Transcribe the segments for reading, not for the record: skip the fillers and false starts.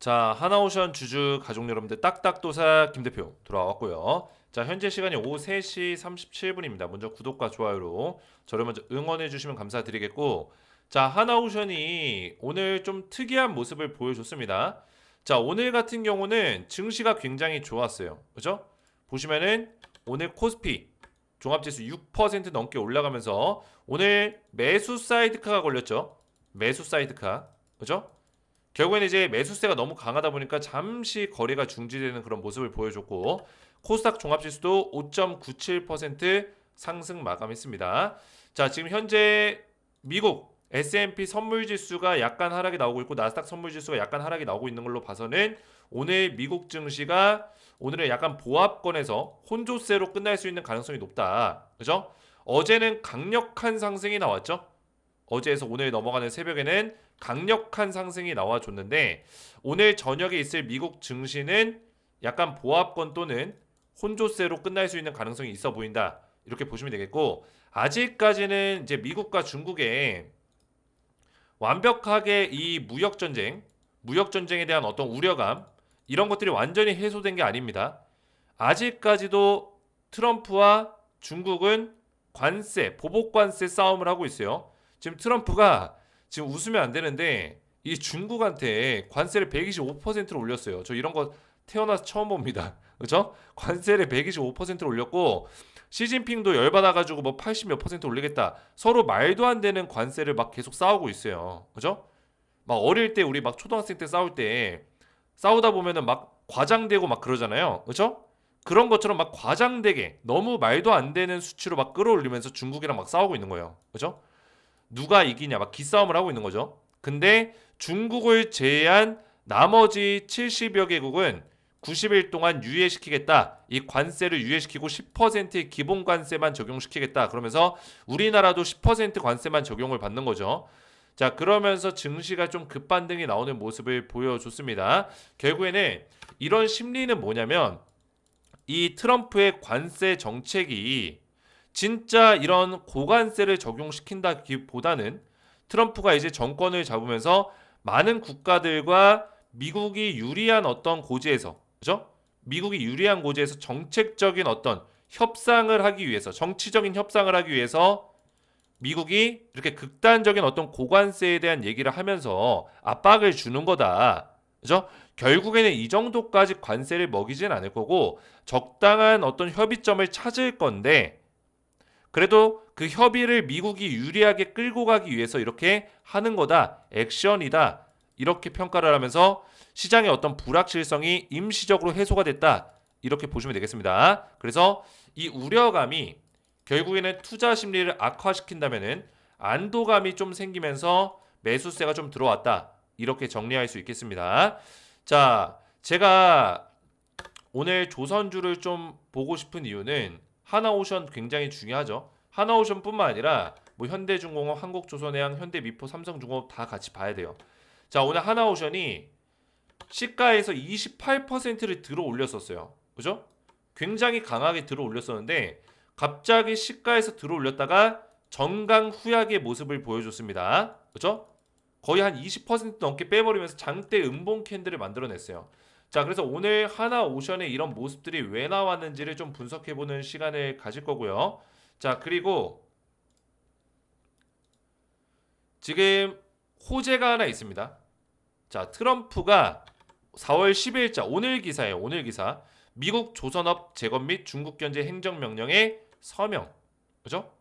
자, 하나오션 주주 가족 여러분들 딱딱도사 김대표 돌아왔고요. 자, 현재 시간이 오후 3시 37분입니다. 먼저 구독과 좋아요로 저를 먼저 응원해 주시면 감사드리겠고, 자, 하나오션이 오늘 좀 특이한 모습을 보여줬습니다. 자, 오늘 같은 경우는 증시가 굉장히 좋았어요. 그죠? 보시면은 오늘 코스피 종합지수 6% 넘게 올라가면서 오늘 매수 사이드카가 걸렸죠. 매수 사이드카. 그죠? 결국에는 이제 매수세가 너무 강하다 보니까 잠시 거래가 중지되는 그런 모습을 보여줬고, 코스닥 종합지수도 5.97% 상승 마감했습니다. 자, 지금 현재 미국 S&P 선물지수가 약간 하락이 나오고 있고, 나스닥 선물지수가 약간 하락이 나오고 있는 걸로 봐서는 오늘 미국 증시가 오늘은 약간 보합권에서 혼조세로 끝날 수 있는 가능성이 높다. 그죠? 어제는 강력한 상승이 나왔죠. 어제에서 오늘 넘어가는 새벽에는 강력한 상승이 나와줬는데, 오늘 저녁에 있을 미국 증시는 약간 보합권 또는 혼조세로 끝날 수 있는 가능성이 있어 보인다. 이렇게 보시면 되겠고, 아직까지는 이제 미국과 중국의 완벽하게 이 무역 전쟁에 대한 어떤 우려감, 이런 것들이 완전히 해소된 게 아닙니다. 아직까지도 트럼프와 중국은 보복 관세 싸움을 하고 있어요. 지금 트럼프가 지금 웃으면 안 되는데 이 중국한테 관세를 125%로 올렸어요. 저 이런 거 태어나서 처음 봅니다. 그죠? 관세를 125%로 올렸고, 시진핑도 열받아가지고 뭐 80 몇 퍼센트 올리겠다. 서로 말도 안 되는 관세를 막 계속 싸우고 있어요. 그죠? 막 어릴 때 우리 막 초등학생 때 싸울 때 싸우다 보면은 막 과장되고 막 그러잖아요. 그죠? 그런 것처럼 막 과장되게 너무 말도 안 되는 수치로 막 끌어올리면서 중국이랑 막 싸우고 있는 거예요. 그죠? 누가 이기냐 막 기싸움을 하고 있는 거죠. 근데 중국을 제외한 나머지 70여 개국은 90일 동안 유예시키겠다. 이 관세를 유예시키고 10%의 기본 관세만 적용시키겠다. 그러면서 우리나라도 10% 관세만 적용을 받는 거죠. 자, 그러면서 증시가 좀 급반등이 나오는 모습을 보여줬습니다. 결국에는 이런 심리는 뭐냐면, 이 트럼프의 관세 정책이 진짜 이런 고관세를 적용시킨다기보다는 트럼프가 이제 정권을 잡으면서 많은 국가들과 미국이 유리한 어떤 고지에서, 그죠? 미국이 유리한 고지에서 정책적인 어떤 협상을 하기 위해서, 정치적인 협상을 하기 위해서 미국이 이렇게 극단적인 어떤 고관세에 대한 얘기를 하면서 압박을 주는 거다. 그죠? 결국에는 이 정도까지 관세를 먹이진 않을 거고 적당한 어떤 협의점을 찾을 건데, 그래도 그 협의를 미국이 유리하게 끌고 가기 위해서 이렇게 하는 거다. 액션이다. 이렇게 평가를 하면서 시장의 어떤 불확실성이 임시적으로 해소가 됐다. 이렇게 보시면 되겠습니다. 그래서 이 우려감이 결국에는 투자 심리를 악화시킨다면은 안도감이 좀 생기면서 매수세가 좀 들어왔다. 이렇게 정리할 수 있겠습니다. 자, 제가 오늘 조선주를 좀 보고 싶은 이유는 하나오션 굉장히 중요하죠. 하나오션뿐만 아니라 뭐 현대중공업, 한국조선해양, 현대미포, 삼성중공업 다 같이 봐야 돼요. 자, 오늘 하나오션이 시가에서 28%를 들어 올렸었어요. 그죠? 굉장히 강하게 들어 올렸었는데 갑자기 시가에서 들어 올렸다가 정강후약의 모습을 보여줬습니다. 그죠? 거의 한 20% 넘게 빼버리면서 장대 음봉 캔들을 만들어냈어요. 자, 그래서 오늘 하나오션의 이런 모습들이 왜 나왔는지를 좀 분석해보는 시간을 가질 거고요. 자, 그리고 지금 호재가 하나 있습니다. 자, 트럼프가 4월 10일자 오늘 기사예요. 오늘 기사. 미국 조선업 재건 및 중국 견제 행정명령에 서명. 그죠?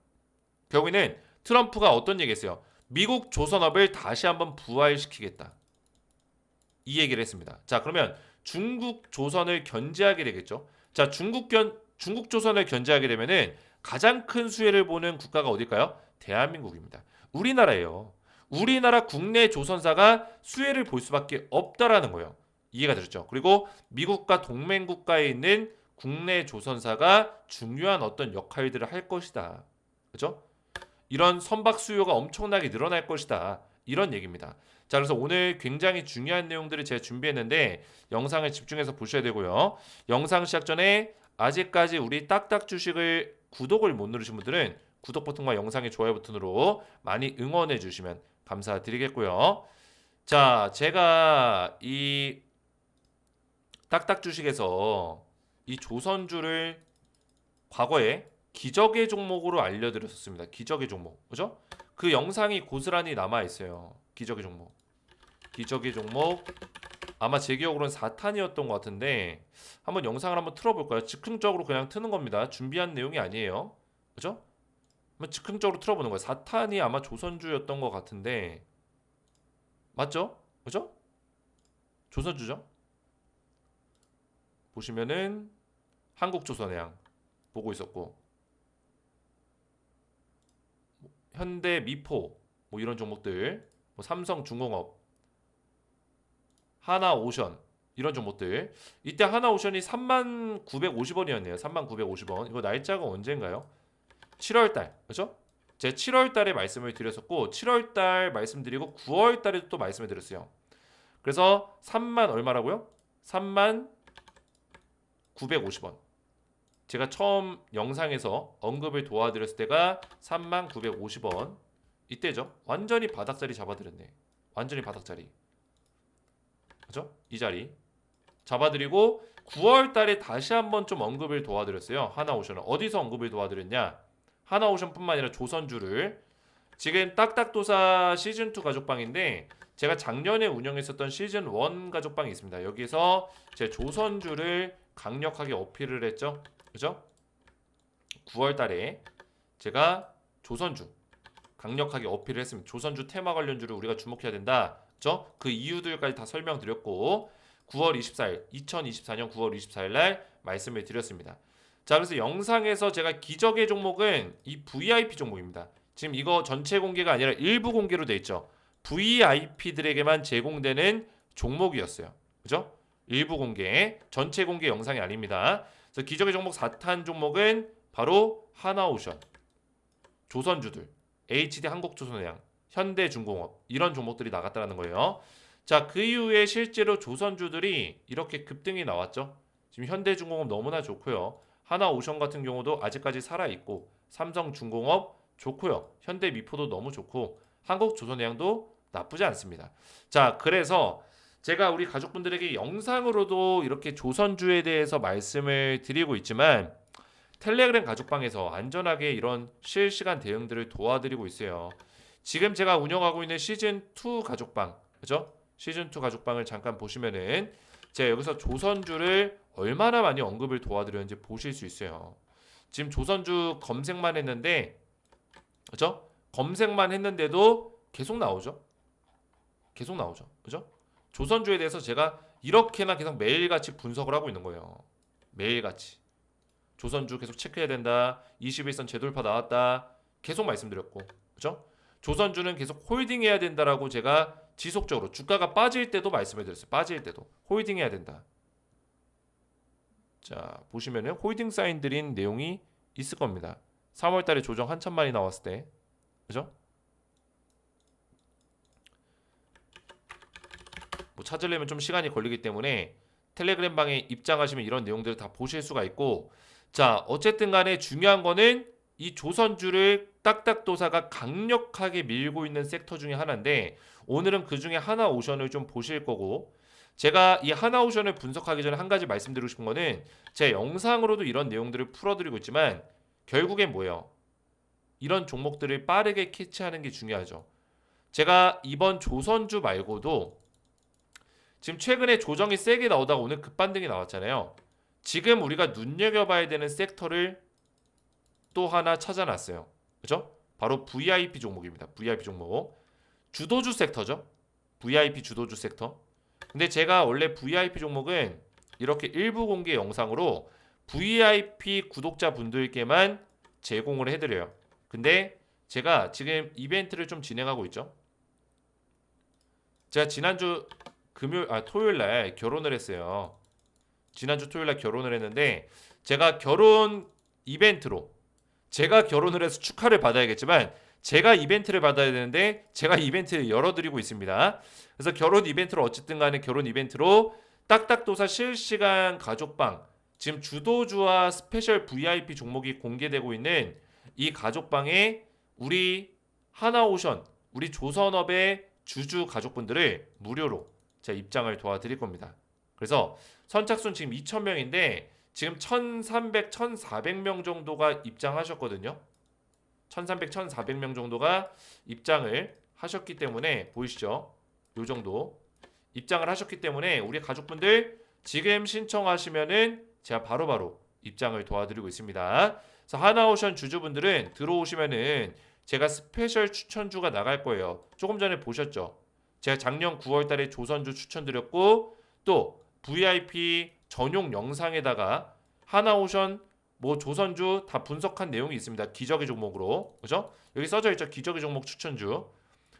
결국에는 트럼프가 어떤 얘기했어요? 미국 조선업을 다시 한번 부활시키겠다. 이 얘기를 했습니다. 자, 그러면 중국 조선을 견제하게 되겠죠. 자, 중국 조선을 견제하게 되면은 가장 큰 수혜를 보는 국가가 어딜까요? 대한민국입니다. 우리나라예요. 우리나라 국내 조선사가 수혜를 볼 수밖에 없다라는 거예요. 이해가 되셨죠? 그리고 미국과 동맹 국가에 있는 국내 조선사가 중요한 어떤 역할들을 할 것이다. 그죠? 이런 선박 수요가 엄청나게 늘어날 것이다. 이런 얘기입니다. 자, 그래서 오늘 굉장히 중요한 내용들을 제가 준비했는데 영상을 집중해서 보셔야 되고요. 영상 시작 전에 아직까지 우리 딱딱 주식을 구독을 못 누르신 분들은 구독 버튼과 영상의 좋아요 버튼으로 많이 응원해 주시면 감사드리겠고요. 자, 제가 이 딱딱 주식에서 이 조선주를 과거에 기적의 종목으로 알려드렸었습니다. 기적의 종목, 그죠? 그 영상이 고스란히 남아 있어요. 기적의 종목. 기적의 종목 아마 제 기억으로는 4탄이었던 것 같은데 한번 영상을 한번 틀어볼까요? 즉흥적으로 그냥 트는 겁니다. 준비한 내용이 아니에요. 그죠? 한번 즉흥적으로 틀어보는 거예요. 4탄이 아마 조선주였던 것 같은데 맞죠? 그죠? 조선주죠? 보시면은 한국조선해양 보고 있었고 현대 미포 뭐 이런 종목들 뭐 삼성중공업 하나오션 이런 종목들 이때 하나오션이 39,950원이었네요. 39,950원. 이거 날짜가 언젠가요? 7월달 그죠? 제가 7월달에 말씀을 드렸었고 7월달 말씀드리고 9월달에 또 말씀을 드렸어요. 그래서 3만 얼마라고요? 39,950원. 제가 처음 영상에서 언급을 도와드렸을 때가 39,950원 이때죠. 완전히 바닥자리 잡아드렸네. 완전히 바닥자리. 그죠? 이 자리 잡아드리고 9월 달에 다시 한번 좀 언급을 도와드렸어요. 하나오션은 어디서 언급을 도와드렸냐? 하나오션뿐만 아니라 조선주를 지금 딱딱도사 시즌2 가족방인데 제가 작년에 운영했었던 시즌1 가족방이 있습니다. 여기서 제 조선주를 강력하게 어필을 했죠. 그죠? 9월 달에 제가 조선주 강력하게 어필을 했습니다. 조선주 테마 관련주를 우리가 주목해야 된다. 그죠? 그 이유들까지 다 설명드렸고 9월 24일 2024년 9월 24일 날 말씀을 드렸습니다. 자, 그래서 영상에서 제가 기적의 종목은 이 VIP 종목입니다. 지금 이거 전체 공개가 아니라 일부 공개로 돼 있죠. VIP들에게만 제공되는 종목이었어요. 그죠? 일부 공개, 전체 공개 영상이 아닙니다. 그래서 기적의 종목 4탄 종목은 바로 하나오션, 조선주들, HD 한국조선해양, 현대중공업 이런 종목들이 나갔다는 거예요. 자, 그 이후에 실제로 조선주들이 이렇게 급등이 나왔죠. 지금 현대중공업 너무나 좋고요. 하나오션 같은 경우도 아직까지 살아있고 삼성중공업 좋고요. 현대미포도 너무 좋고 한국조선해양도 나쁘지 않습니다. 자, 그래서 제가 우리 가족분들에게 영상으로도 이렇게 조선주에 대해서 말씀을 드리고 있지만 텔레그램 가족방에서 안전하게 이런 실시간 대응들을 도와드리고 있어요. 지금 제가 운영하고 있는 시즌2 가족방, 그죠? 시즌2 가족방을 잠깐 보시면은 제가 여기서 조선주를 얼마나 많이 언급을 도와드렸는지 보실 수 있어요. 지금 조선주 검색만 했는데, 그죠? 검색만 했는데도 계속 나오죠? 계속 나오죠. 그죠? 조선주에 대해서 제가 이렇게나 계속 매일같이 분석을 하고 있는 거예요. 매일같이. 조선주 계속 체크해야 된다. 21선 재돌파 나왔다. 계속 말씀드렸고. 그죠? 조선주는 계속 홀딩해야 된다라고 제가 지속적으로 주가가 빠질 때도 말씀을 드렸어요. 빠질 때도 홀딩해야 된다. 자, 보시면은 홀딩 사인 드린 내용이 있을 겁니다. 3월 달에 조정 한참만이 나왔을 때. 그죠? 뭐 찾으려면 좀 시간이 걸리기 때문에 텔레그램 방에 입장하시면 이런 내용들을 다 보실 수가 있고 자 어쨌든 간에 중요한 거는 이 조선주를 딱딱도사가 강력하게 밀고 있는 섹터 중에 하나인데 오늘은 그 중에 하나오션을 좀 보실 거고 제가 이 하나오션을 분석하기 전에 한 가지 말씀드리고 싶은 거는 제 영상으로도 이런 내용들을 풀어드리고 있지만 결국엔 뭐예요? 이런 종목들을 빠르게 캐치하는 게 중요하죠. 제가 이번 조선주 말고도 지금 최근에 조정이 세게 나오다가 오늘 급반등이 나왔잖아요. 지금 우리가 눈여겨봐야 되는 섹터를 또 하나 찾아놨어요. 그죠? 바로 VIP 종목입니다. VIP 종목. 주도주 섹터죠. VIP 주도주 섹터. 근데 제가 원래 VIP 종목은 이렇게 일부 공개 영상으로 VIP 구독자분들께만 제공을 해드려요. 근데 제가 지금 이벤트를 좀 진행하고 있죠. 제가 지난주 토요일 날 결혼을 했어요. 지난주 토요일 날 결혼을 했는데 제가 결혼 이벤트로 제가 결혼을 해서 축하를 받아야겠지만 제가 이벤트를 받아야 되는데 제가 이벤트를 열어드리고 있습니다. 그래서 결혼 이벤트로 어쨌든 간에 결혼 이벤트로 딱딱도사 실시간 가족방 지금 주도주와 스페셜 VIP 종목이 공개되고 있는 이 가족방에 우리 하나오션 우리 조선업의 주주 가족분들을 무료로 제가 입장을 도와드릴 겁니다. 그래서 선착순 지금 2,000명인데 지금 1,300, 1,400명 정도가 입장하셨거든요. 1,300, 1,400명 정도가 입장을 하셨기 때문에 보이시죠? 요 정도 입장을 하셨기 때문에 우리 가족분들 지금 신청하시면은 제가 바로바로 입장을 도와드리고 있습니다. 그래서 하나오션 주주분들은 들어오시면은 제가 스페셜 추천주가 나갈 거예요. 조금 전에 보셨죠? 제가 작년 9월 달에 조선주 추천드렸고 또 VIP 전용 영상에다가 하나오션 뭐 조선주 다 분석한 내용이 있습니다. 기저귀 종목으로. 그죠? 여기 써져 있죠. 기저귀 종목 추천주.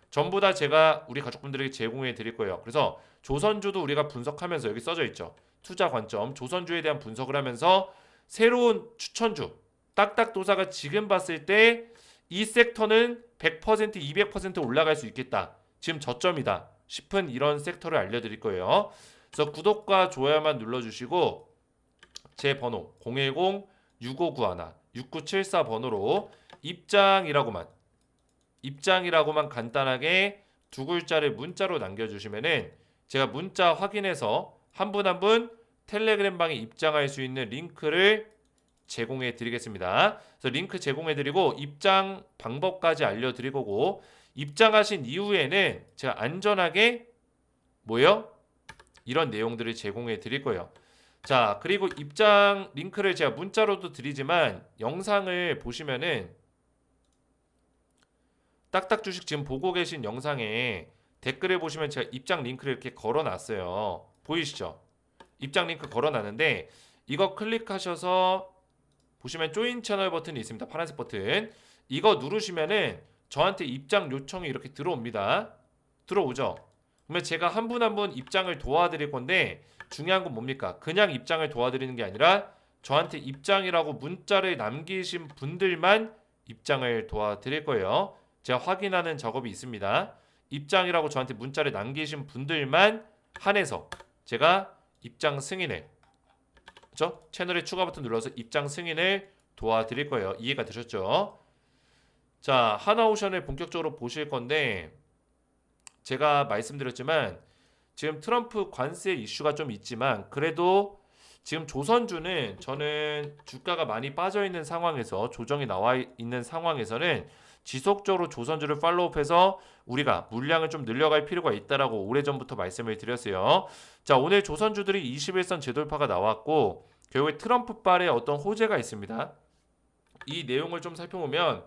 전부 다 제가 우리 가족분들에게 제공해 드릴 거예요. 그래서 조선주도 우리가 분석하면서 여기 써져 있죠. 투자 관점, 조선주에 대한 분석을 하면서 새로운 추천주, 딱딱도사가 지금 봤을 때 이 섹터는 100%, 200% 올라갈 수 있겠다. 지금 저점이다 싶은 이런 섹터를 알려드릴 거예요. 그래서 구독과 좋아요만 눌러주시고 제 번호 010-6591-6974 번호로 입장이라고만 간단하게 두 글자를 문자로 남겨주시면은 제가 문자 확인해서 한 분 한 분 텔레그램 방에 입장할 수 있는 링크를 제공해 드리겠습니다. 그래서 링크 제공해 드리고 입장 방법까지 알려드릴 거고 입장하신 이후에는 제가 안전하게 뭐예요? 이런 내용들을 제공해 드릴 거예요. 자, 그리고 입장 링크를 제가 문자로도 드리지만 영상을 보시면은 딱딱 주식 지금 보고 계신 영상에 댓글에 보시면 제가 입장 링크를 이렇게 걸어 놨어요. 보이시죠? 입장 링크 걸어 놨는데 이거 클릭하셔서 보시면 조인 채널 버튼이 있습니다. 파란색 버튼. 이거 누르시면은 저한테 입장 요청이 이렇게 들어옵니다. 들어오죠? 그러면 제가 한 분 한 분 입장을 도와드릴 건데 중요한 건 뭡니까? 그냥 입장을 도와드리는 게 아니라 저한테 입장이라고 문자를 남기신 분들만 입장을 도와드릴 거예요. 제가 확인하는 작업이 있습니다. 입장이라고 저한테 문자를 남기신 분들만 한해서 제가 입장 승인을 그렇죠? 채널에 추가 버튼 눌러서 입장 승인을 도와드릴 거예요. 이해가 되셨죠? 자, 하나오션을 본격적으로 보실 건데 제가 말씀드렸지만 지금 트럼프 관세 이슈가 좀 있지만 그래도 지금 조선주는 저는 주가가 많이 빠져 있는 상황에서 조정이 나와 있는 상황에서는 지속적으로 조선주를 팔로우해서 우리가 물량을 좀 늘려갈 필요가 있다라고 오래전부터 말씀을 드렸어요. 자, 오늘 조선주들이 21선 재돌파가 나왔고 결국에 트럼프발에 어떤 호재가 있습니다. 이 내용을 좀 살펴보면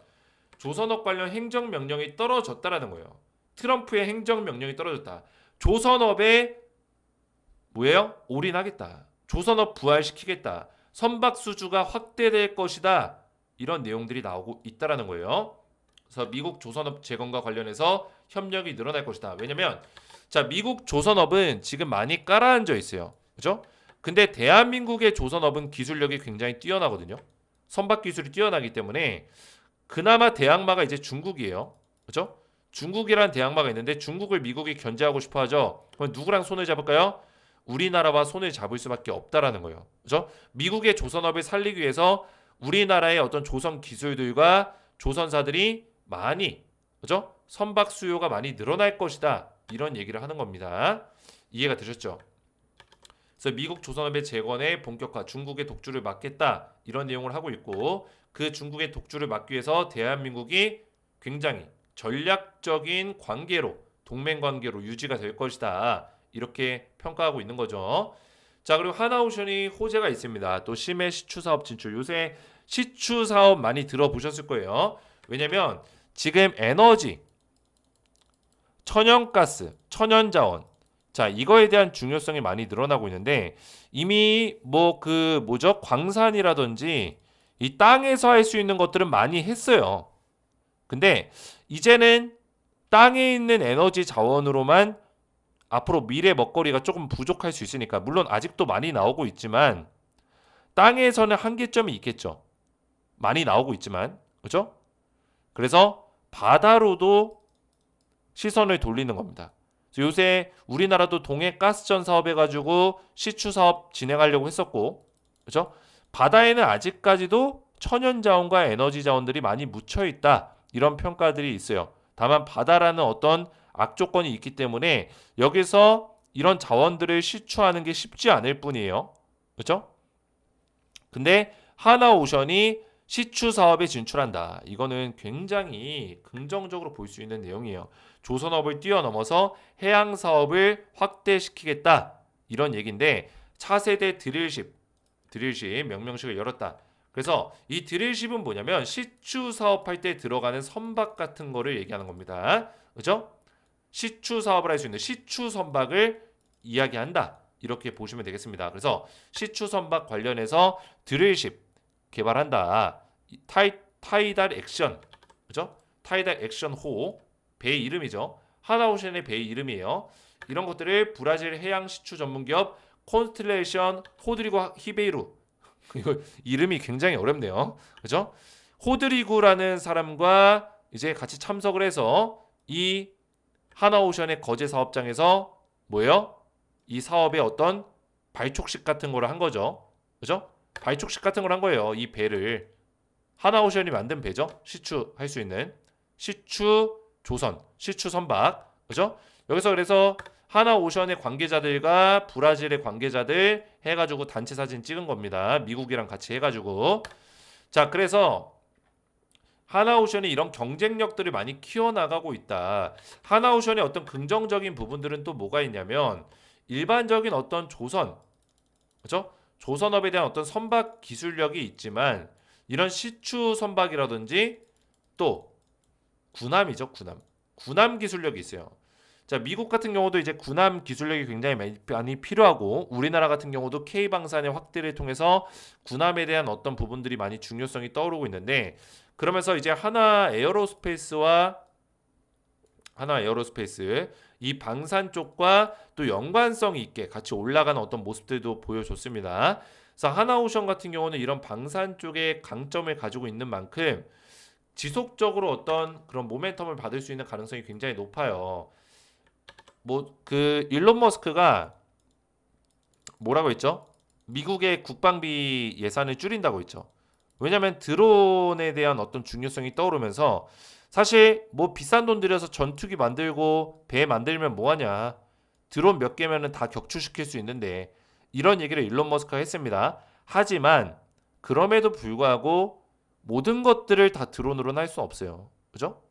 조선업 관련 행정명령이 떨어졌다라는 거예요. 트럼프의 행정명령이 떨어졌다. 조선업에 뭐예요? 올인하겠다. 조선업 부활시키겠다. 선박수주가 확대될 것이다. 이런 내용들이 나오고 있다라는 거예요. 그래서 미국 조선업 재건과 관련해서 협력이 늘어날 것이다. 왜냐면 자, 미국 조선업은 지금 많이 깔아앉아 있어요. 그죠? 근데 대한민국의 조선업은 기술력이 굉장히 뛰어나거든요. 선박 기술이 뛰어나기 때문에 그나마 대항마가 이제 중국이에요. 그죠? 중국이란 대항마가 있는데 중국을 미국이 견제하고 싶어 하죠. 그럼 누구랑 손을 잡을까요? 우리나라와 손을 잡을 수밖에 없다라는 거예요. 그죠? 미국의 조선업을 살리기 위해서 우리나라의 어떤 조선 기술들과 조선사들이 많이 그죠? 선박 수요가 많이 늘어날 것이다. 이런 얘기를 하는 겁니다. 이해가 되셨죠? 그래서 미국 조선업의 재건에 본격화, 중국의 독주를 막겠다. 이런 내용을 하고 있고 그 중국의 독주를 막기 위해서 대한민국이 굉장히 전략적인 관계로 동맹 관계로 유지가 될 것이다. 이렇게 평가하고 있는 거죠. 자, 그리고 하나오션이 호재가 있습니다. 또 심해 시추 사업 진출. 요새 시추 사업 많이 들어보셨을 거예요. 왜냐면 지금 에너지, 천연가스, 천연자원 자, 이거에 대한 중요성이 많이 늘어나고 있는데 이미 뭐 그 뭐죠? 광산이라든지 이 땅에서 할 수 있는 것들은 많이 했어요. 근데 이제는 땅에 있는 에너지 자원으로만 앞으로 미래 먹거리가 조금 부족할 수 있으니까 물론 아직도 많이 나오고 있지만 땅에서는 한계점이 있겠죠. 많이 나오고 있지만 그죠? 그래서 바다로도 시선을 돌리는 겁니다. 요새 우리나라도 동해 가스전 사업 해가지고 시추 사업 진행하려고 했었고 그죠? 바다에는 아직까지도 천연자원과 에너지 자원들이 많이 묻혀있다. 이런 평가들이 있어요. 다만 바다라는 어떤 악조건이 있기 때문에 여기서 이런 자원들을 시추하는 게 쉽지 않을 뿐이에요. 그렇죠? 근데 하나오션이 시추 사업에 진출한다. 이거는 굉장히 긍정적으로 볼 수 있는 내용이에요. 조선업을 뛰어넘어서 해양 사업을 확대시키겠다. 이런 얘기인데 차세대 드릴십 명명식을 열었다. 그래서 이 드릴십은 뭐냐면 시추 사업할 때 들어가는 선박 같은 거를 얘기하는 겁니다. 그죠? 시추 사업을 할 수 있는 시추 선박을 이야기한다. 이렇게 보시면 되겠습니다. 그래서 시추 선박 관련해서 드릴십 개발한다. 타이달 액션, 그죠? 타이달 액션 호 배 이름이죠. 하나오션의 배 이름이에요. 이런 것들을 브라질 해양 시추 전문 기업 콘스텔레이션 호드리고 히베이루 이거 이름이 굉장히 어렵네요. 그죠? 호드리구라는 사람과 이제 같이 참석을 해서 이 하나오션의 거제 사업장에서 뭐예요? 이 사업의 어떤 발족식 같은 거를 한 거죠. 그죠? 발족식 같은 걸 한 거예요. 이 배를 하나오션이 만든 배죠. 시추할 수 있는 시추 조선, 시추 선박. 그죠? 여기서 그래서 하나오션의 관계자들과 브라질의 관계자들 해가지고 단체 사진 찍은 겁니다. 미국이랑 같이 해가지고. 자, 그래서 하나오션이 이런 경쟁력들을 많이 키워나가고 있다. 하나오션의 어떤 긍정적인 부분들은 또 뭐가 있냐면 일반적인 어떤 조선, 그죠? 조선업에 대한 어떤 선박 기술력이 있지만 이런 시추 선박이라든지 또 군함이죠, 군함. 군함 기술력이 있어요. 자, 미국 같은 경우도 이제 군함 기술력이 굉장히 많이 필요하고 우리나라 같은 경우도 K방산의 확대를 통해서 군함에 대한 어떤 부분들이 많이 중요성이 떠오르고 있는데 그러면서 이제 하나 에어로스페이스 이 방산 쪽과 또 연관성이 있게 같이 올라가는 어떤 모습들도 보여줬습니다. 그래서 하나오션 같은 경우는 이런 방산 쪽에 강점을 가지고 있는 만큼 지속적으로 어떤 그런 모멘텀을 받을 수 있는 가능성이 굉장히 높아요. 뭐 그 일론 머스크가 뭐라고 했죠? 미국의 국방비 예산을 줄인다고 했죠. 왜냐하면 드론에 대한 어떤 중요성이 떠오르면서 사실 뭐 비싼 돈 들여서 전투기 만들고 배 만들면 뭐하냐. 드론 몇 개면은 다 격추시킬 수 있는데 이런 얘기를 일론 머스크가 했습니다. 하지만 그럼에도 불구하고 모든 것들을 다 드론으로는 할 수 없어요. 그죠?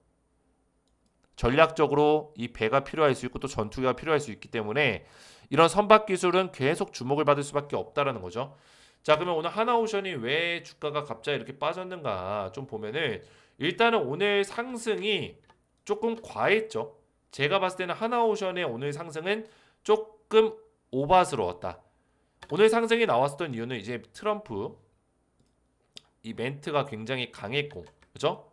전략적으로 이 배가 필요할 수 있고 또 전투기가 필요할 수 있기 때문에 이런 선박 기술은 계속 주목을 받을 수밖에 없다라는 거죠. 자, 그러면 오늘 하나오션이 왜 주가가 갑자기 이렇게 빠졌는가 좀 보면은 일단은 오늘 상승이 조금 과했죠. 제가 봤을 때는 하나오션의 오늘 상승은 조금 오바스러웠다. 오늘 상승이 나왔었던 이유는 이제 트럼프 이 멘트가 굉장히 강했고, 그죠?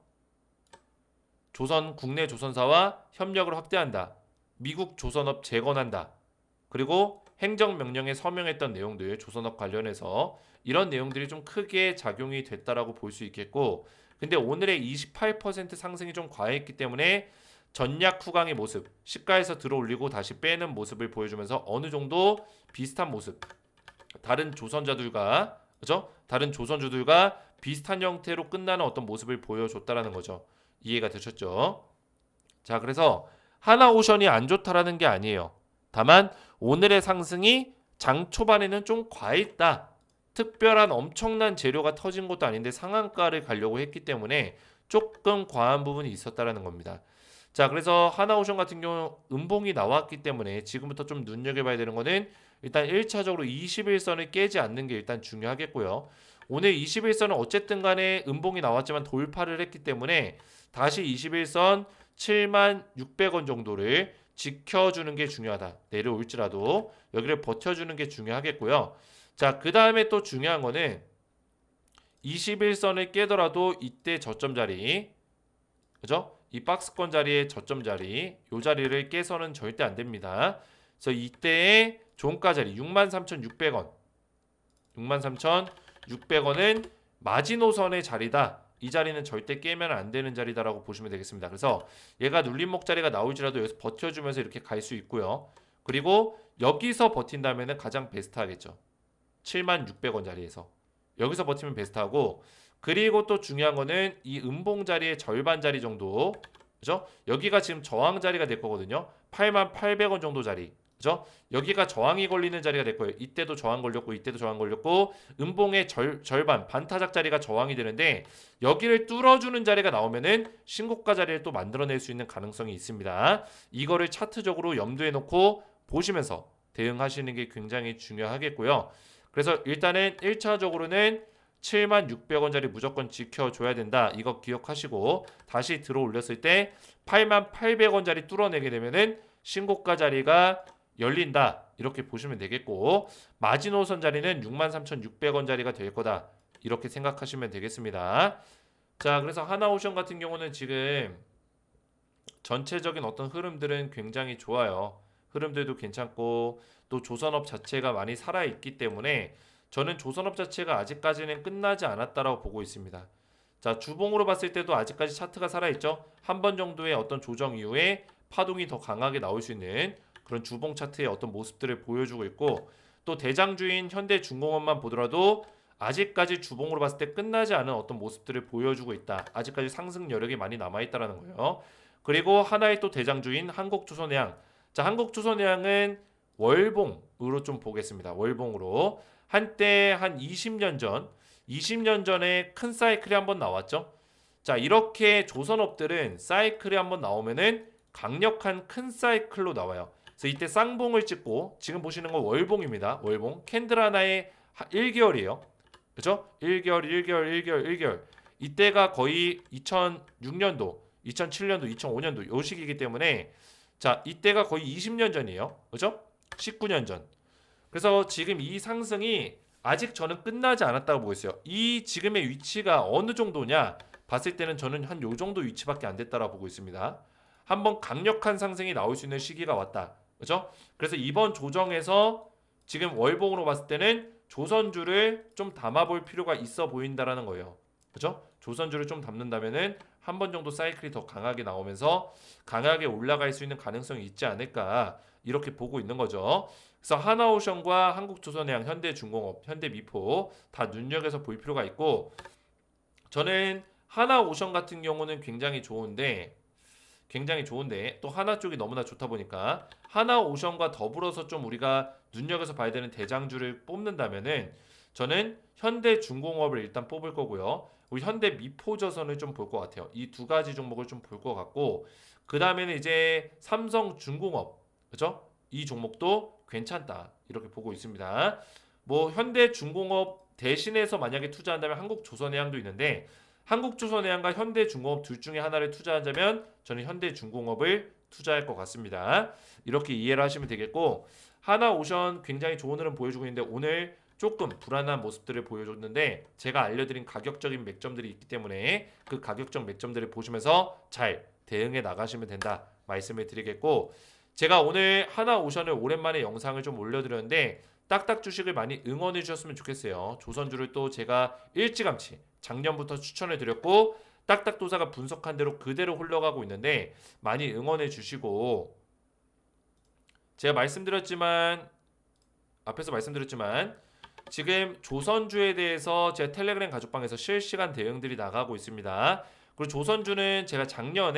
국내 조선사와 협력을 확대한다. 미국 조선업 재건한다. 그리고 행정명령에 서명했던 내용들 조선업 관련해서 이런 내용들이 좀 크게 작용이 됐다라고 볼 수 있겠고 근데 오늘의 28% 상승이 좀 과했기 때문에 전략 후강의 모습 시가에서 들어올리고 다시 빼는 모습을 보여주면서 어느 정도 비슷한 모습 다른 조선자들과 그죠? 다른 조선주들과 비슷한 형태로 끝나는 어떤 모습을 보여줬다라는 거죠. 이해가 되셨죠? 자, 그래서 하나오션이 안 좋다라는 게 아니에요. 다만 오늘의 상승이 장 초반에는 좀 과했다. 특별한 엄청난 재료가 터진 것도 아닌데 상한가를 가려고 했기 때문에 조금 과한 부분이 있었다라는 겁니다. 자, 그래서 하나오션 같은 경우 음봉이 나왔기 때문에 지금부터 좀 눈여겨봐야 되는 거는 일단 1차적으로 21선을 깨지 않는 게 일단 중요하겠고요. 오늘 21선은 어쨌든 간에 음봉이 나왔지만 돌파를 했기 때문에 다시 21선 76,600원 정도를 지켜주는 게 중요하다. 내려올지라도 여기를 버텨주는 게 중요하겠고요. 자, 그 다음에 또 중요한 거는 21선을 깨더라도 이때 저점 자리, 그죠? 이 박스권 자리의 저점 자리, 요 자리를 깨서는 절대 안 됩니다. 그래서 이때의 종가 자리 63,600원, 63,600원은 마지노선의 자리다. 이 자리는 절대 깨면 안 되는 자리다라고 보시면 되겠습니다. 그래서 얘가 눌림목 자리가 나올지라도 여기서 버텨주면서 이렇게 갈 수 있고요. 그리고 여기서 버틴다면 가장 베스트하겠죠. 76,600원 자리에서 여기서 버티면 베스트하고 그리고 또 중요한 거는 이 음봉 자리의 절반 자리 정도 그죠? 여기가 지금 저항 자리가 될 거거든요. 88,800원 정도 자리 그죠? 여기가 저항이 걸리는 자리가 될 거예요. 이때도 저항 걸렸고 이때도 저항 걸렸고 음봉의 절반 반타작 자리가 저항이 되는데 여기를 뚫어주는 자리가 나오면은 신고가 자리를 또 만들어낼 수 있는 가능성이 있습니다. 이거를 차트적으로 염두에 놓고 보시면서 대응하시는 게 굉장히 중요하겠고요. 그래서 일단은 1차적으로는 76,600원짜리 무조건 지켜줘야 된다. 이거 기억하시고 다시 들어 올렸을 때 88,800원짜리 뚫어내게 되면은 신고가 자리가 열린다. 이렇게 보시면 되겠고 마지노선 자리는 63,600원짜리가 될 거다. 이렇게 생각하시면 되겠습니다. 자, 그래서 하나오션 같은 경우는 지금 전체적인 어떤 흐름들은 굉장히 좋아요. 흐름들도 괜찮고 또 조선업 자체가 많이 살아있기 때문에 저는 조선업 자체가 아직까지는 끝나지 않았다라고 보고 있습니다. 자, 주봉으로 봤을 때도 아직까지 차트가 살아있죠. 한 번 정도의 어떤 조정 이후에 파동이 더 강하게 나올 수 있는 그런 주봉 차트의 어떤 모습들을 보여주고 있고 또 대장주인 현대중공업만 보더라도 아직까지 주봉으로 봤을 때 끝나지 않은 어떤 모습들을 보여주고 있다. 아직까지 상승 여력이 많이 남아있다라는 거예요. 그리고 하나의 또 대장주인 한국조선해양. 자, 한국조선해양은 월봉으로 좀 보겠습니다. 월봉으로. 한때 한 20년 전에 큰 사이클이 한번 나왔죠. 자, 이렇게 조선업들은 사이클이 한번 나오면은 강력한 큰 사이클로 나와요. 그래서 이때 쌍봉을 찍고 지금 보시는 건 월봉입니다. 월봉. 캔들 하나에 1개월이에요. 그죠? 1개월, 1개월, 1개월, 1개월. 이때가 거의 2006년도, 2007년도, 2005년도 요 시기이기 때문에 자, 이때가 거의 20년 전이에요. 그죠? 19년 전. 그래서 지금 이 상승이 아직 저는 끝나지 않았다고 보고 있어요. 이 지금의 위치가 어느 정도냐 봤을 때는 저는 한 요 정도 위치밖에 안 됐다라고 보고 있습니다. 한번 강력한 상승이 나올 수 있는 시기가 왔다. 그죠? 그래서 이번 조정에서 지금 월봉으로 봤을 때는 조선주를 좀 담아볼 필요가 있어 보인다라는 거예요. 그죠? 조선주를 좀 담는다면은 한 번 정도 사이클이 더 강하게 나오면서 강하게 올라갈 수 있는 가능성이 있지 않을까 이렇게 보고 있는 거죠. 그래서 하나오션과 한국조선해양, 현대중공업, 현대미포 다 눈여겨서 볼 필요가 있고 저는 하나오션 같은 경우는 굉장히 좋은데 또 하나 쪽이 너무나 좋다 보니까 하나오션과 더불어서 좀 우리가 눈여겨서 봐야 되는 대장주를 뽑는다면은 저는 현대중공업을 일단 뽑을 거고요. 우리 현대미포조선을 좀 볼 것 같아요. 이 두 가지 종목을 좀 볼 것 같고 그 다음에는 이제 삼성중공업 그죠? 이 종목도 괜찮다 이렇게 보고 있습니다. 뭐 현대중공업 대신해서 만약에 투자한다면 한국조선해양도 있는데 한국조선해양과 현대중공업 둘 중에 하나를 투자하자면 저는 현대중공업을 투자할 것 같습니다. 이렇게 이해를 하시면 되겠고 하나오션 굉장히 좋은 흐름 보여주고 있는데 오늘 조금 불안한 모습들을 보여줬는데 제가 알려드린 가격적인 맥점들이 있기 때문에 그 가격적 맥점들을 보시면서 잘 대응해 나가시면 된다 말씀을 드리겠고 제가 오늘 하나오션을 오랜만에 영상을 좀 올려드렸는데 딱딱 주식을 많이 응원해 주셨으면 좋겠어요. 조선주를 또 제가 일찌감치 작년부터 추천해 드렸고 딱딱도사가 분석한 대로 그대로 흘러가고 있는데 많이 응원해 주시고 제가 앞에서 말씀드렸지만 지금 조선주에 대해서 제 텔레그램 가족방에서 실시간 대응들이 나가고 있습니다. 그리고 조선주는 제가 작년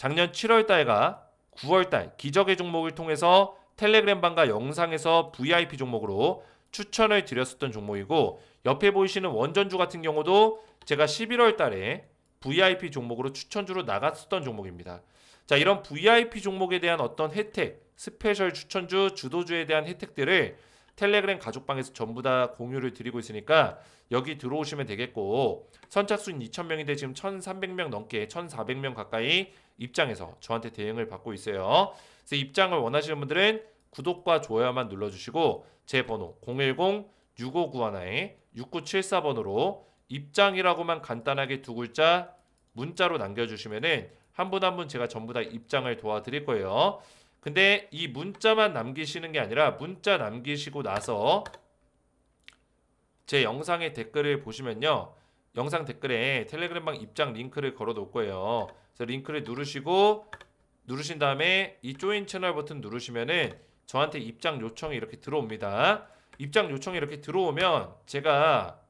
7월 달과 9월 달 기적의 종목을 통해서 텔레그램 방과 영상에서 VIP 종목으로 추천을 드렸었던 종목이고 옆에 보이시는 원전주 같은 경우도 제가 11월 달에 VIP 종목으로 추천주로 나갔었던 종목입니다. 자, 이런 VIP 종목에 대한 어떤 혜택, 스페셜 추천주, 주도주에 대한 혜택들을 텔레그램 가족방에서 전부 다 공유를 드리고 있으니까 여기 들어오시면 되겠고 선착순 2,000명인데 지금 1,300명 넘게 1,400명 가까이 입장해서 저한테 대응을 받고 있어요. 그래서 입장을 원하시는 분들은 구독과 좋아요만 눌러주시고 제 번호 010-6591-6974번으로 입장이라고만 간단하게 두 글자 문자로 남겨주시면은 한 분 한 분 제가 전부 다 입장을 도와드릴 거예요. 근데 이 문자만 남기시는 게 아니라 문자 남기시고 나서 제 영상의 댓글을 보시면요. 영상 댓글에 텔레그램방 입장 링크를 걸어 놓을 거예요. 그래서 링크를 누르신 다음에 이 조인 채널 버튼 누르시면은 저한테 입장 요청이 이렇게 들어옵니다. 입장 요청이 이렇게 들어오면 제가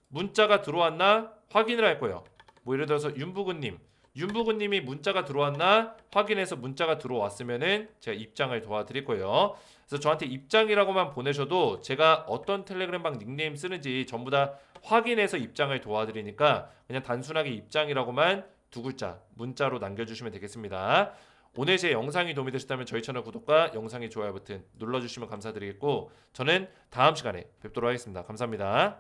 문자가 들어왔나 확인을 할 거예요. 뭐 예를 들어서 윤부근님 윤부구님이 문자가 들어왔나 확인해서 문자가 들어왔으면은 제가 입장을 도와드릴 거예요. 그래서 저한테 입장이라고만 보내셔도 제가 어떤 텔레그램방 닉네임 쓰는지 전부 다 확인해서 입장을 도와드리니까 그냥 단순하게 입장이라고만 두 글자 문자로 남겨주시면 되겠습니다. 오늘 제 영상이 도움이 되셨다면 저희 채널 구독과 영상의 좋아요 버튼 눌러주시면 감사드리겠고 저는 다음 시간에 뵙도록 하겠습니다. 감사합니다.